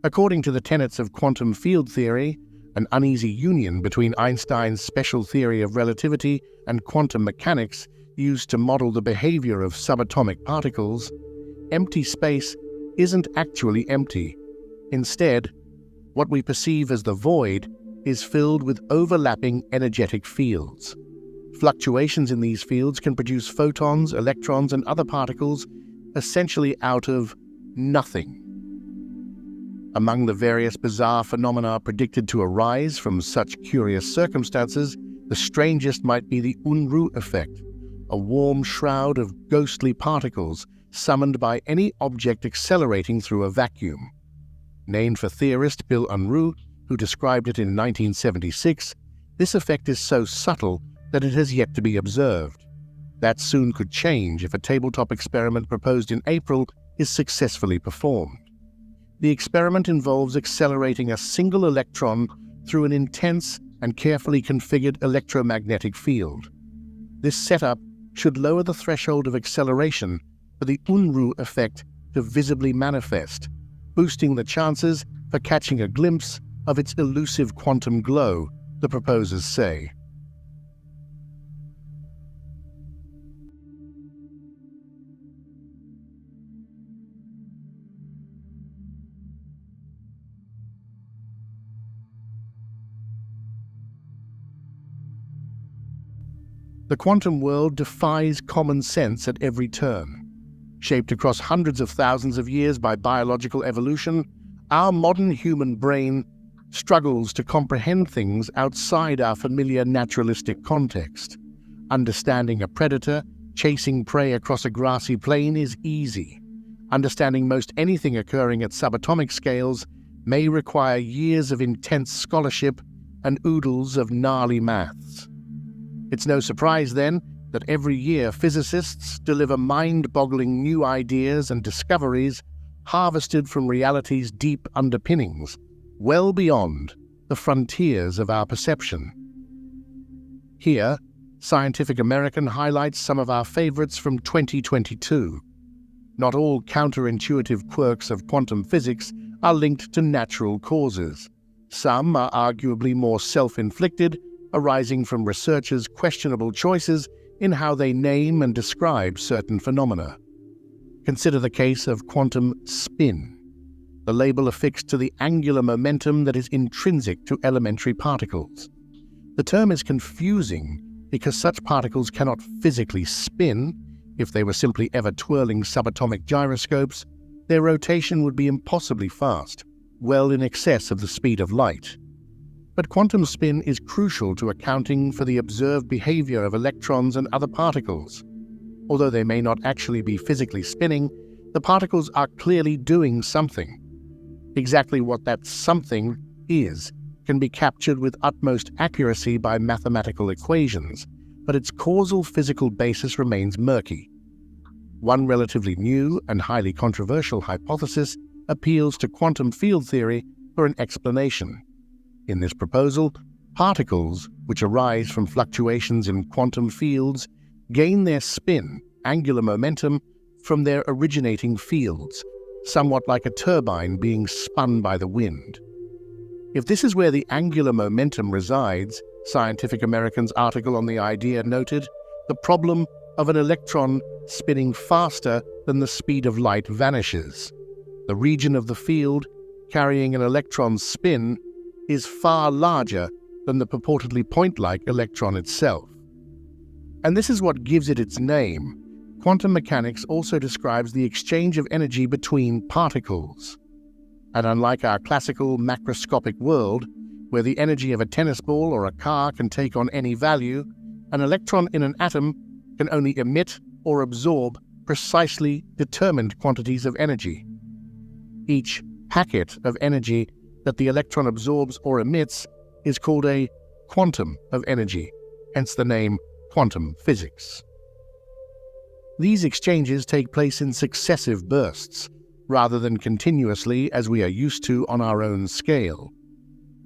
According to the tenets of quantum field theory, an uneasy union between Einstein's special theory of relativity and quantum mechanics used to model the behavior of subatomic particles, empty space isn't actually empty. Instead, what we perceive as the void is filled with overlapping energetic fields. Fluctuations in these fields can produce photons, electrons, and other particles essentially out of nothing. Among the various bizarre phenomena predicted to arise from such curious circumstances, the strangest might be the Unruh effect, a warm shroud of ghostly particles summoned by any object accelerating through a vacuum. Named for theorist Bill Unruh, who described it in 1976, this effect is so subtle that it has yet to be observed. That soon could change if a tabletop experiment proposed in April is successfully performed. The experiment involves accelerating a single electron through an intense and carefully configured electromagnetic field. This setup should lower the threshold of acceleration for the Unruh effect to visibly manifest, boosting the chances for catching a glimpse of its elusive quantum glow, the proposers say. The quantum world defies common sense at every turn. Shaped across hundreds of thousands of years by biological evolution, our modern human brain struggles to comprehend things outside our familiar naturalistic context. Understanding a predator chasing prey across a grassy plain is easy. Understanding most anything occurring at subatomic scales may require years of intense scholarship and oodles of gnarly maths. It's no surprise, then, that every year physicists deliver mind-boggling new ideas and discoveries harvested from reality's deep underpinnings, well beyond the frontiers of our perception. Here, Scientific American highlights some of our favorites from 2022. Not all counterintuitive quirks of quantum physics are linked to natural causes. Some are arguably more self-inflicted, arising from researchers' questionable choices in how they name and describe certain phenomena. Consider the case of quantum spin, the label affixed to the angular momentum that is intrinsic to elementary particles. The term is confusing because such particles cannot physically spin. If they were simply ever twirling subatomic gyroscopes, their rotation would be impossibly fast, well in excess of the speed of light. But quantum spin is crucial to accounting for the observed behavior of electrons and other particles. Although they may not actually be physically spinning, the particles are clearly doing something. Exactly what that something is can be captured with utmost accuracy by mathematical equations, but its causal physical basis remains murky. One relatively new and highly controversial hypothesis appeals to quantum field theory for an explanation. In this proposal, particles, which arise from fluctuations in quantum fields, gain their spin, angular momentum, from their originating fields, somewhat like a turbine being spun by the wind. If this is where the angular momentum resides, Scientific American's article on the idea noted, the problem of an electron spinning faster than the speed of light vanishes. The region of the field carrying an electron's spin is far larger than the purportedly point-like electron itself. And this is what gives it its name. Quantum mechanics also describes the exchange of energy between particles. And unlike our classical macroscopic world, where the energy of a tennis ball or a car can take on any value, an electron in an atom can only emit or absorb precisely determined quantities of energy. Each packet of energy that the electron absorbs or emits is called a quantum of energy, hence the name quantum physics. These exchanges take place in successive bursts, rather than continuously as we are used to on our own scale.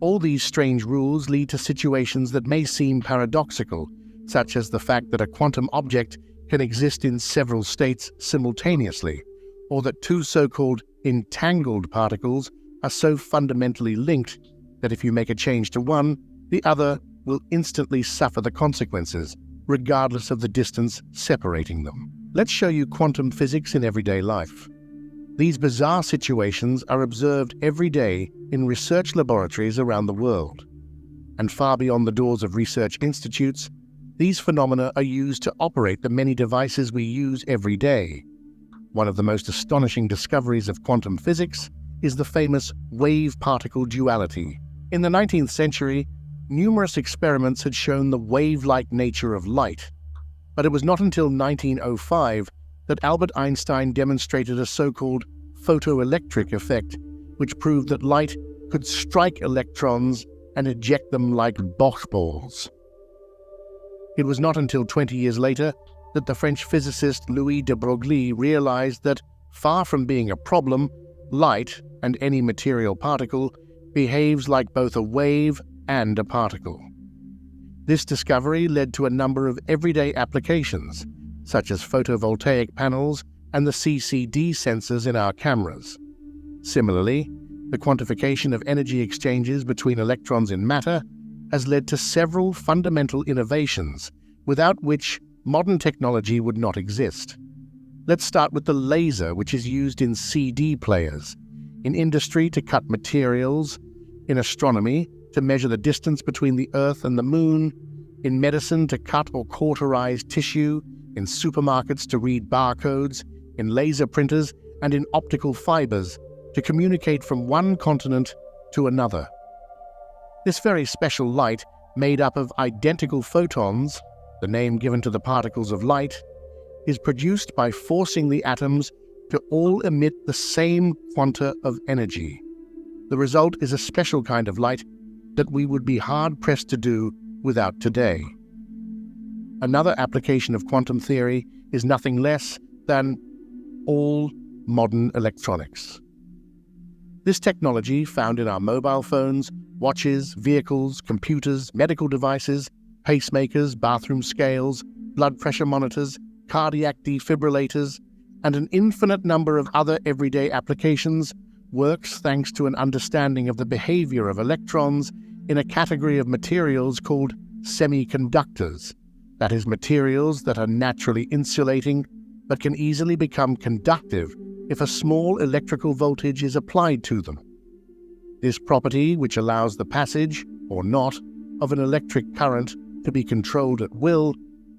All these strange rules lead to situations that may seem paradoxical, such as the fact that a quantum object can exist in several states simultaneously, or that two so-called entangled particles are so fundamentally linked that if you make a change to one, the other will instantly suffer the consequences, regardless of the distance separating them. Let's show you quantum physics in everyday life. These bizarre situations are observed every day in research laboratories around the world. And far beyond the doors of research institutes, these phenomena are used to operate the many devices we use every day. One of the most astonishing discoveries of quantum physics is the famous wave-particle duality. In the 19th century, numerous experiments had shown the wave-like nature of light, but it was not until 1905 that Albert Einstein demonstrated a so-called photoelectric effect, which proved that light could strike electrons and eject them like Bosch balls. It was not until 20 years later that the French physicist Louis de Broglie realized that, far from being a problem, light, and any material particle, behaves like both a wave and a particle. This discovery led to a number of everyday applications, such as photovoltaic panels and the CCD sensors in our cameras. Similarly, the quantification of energy exchanges between electrons in matter has led to several fundamental innovations, without which modern technology would not exist. Let's start with the laser, which is used in CD players, in industry to cut materials, in astronomy to measure the distance between the Earth and the Moon, in medicine to cut or cauterize tissue, in supermarkets to read barcodes, in laser printers, and in optical fibers to communicate from one continent to another. This very special light, made up of identical photons, the name given to the particles of light, is produced by forcing the atoms to all emit the same quanta of energy. The result is a special kind of light that we would be hard-pressed to do without today. Another application of quantum theory is nothing less than all modern electronics. This technology, found in our mobile phones, watches, vehicles, computers, medical devices, pacemakers, bathroom scales, blood pressure monitors, cardiac defibrillators, and an infinite number of other everyday applications, works thanks to an understanding of the behavior of electrons in a category of materials called semiconductors. That is, materials that are naturally insulating but can easily become conductive if a small electrical voltage is applied to them. This property, which allows the passage, or not, of an electric current to be controlled at will,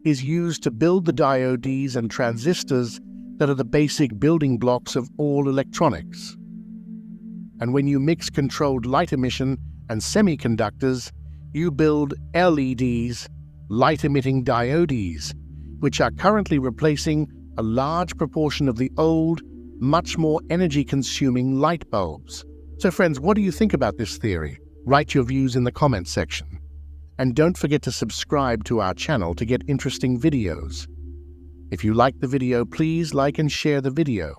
is used to build the diodes and transistors that are the basic building blocks of all electronics. And when you mix controlled light emission and semiconductors, you build LEDs, light-emitting diodes, which are currently replacing a large proportion of the old, much more energy-consuming light bulbs. So friends, what do you think about this theory? Write your views in the comments section. And don't forget to subscribe to our channel to get interesting videos. If you like the video, please like and share the video.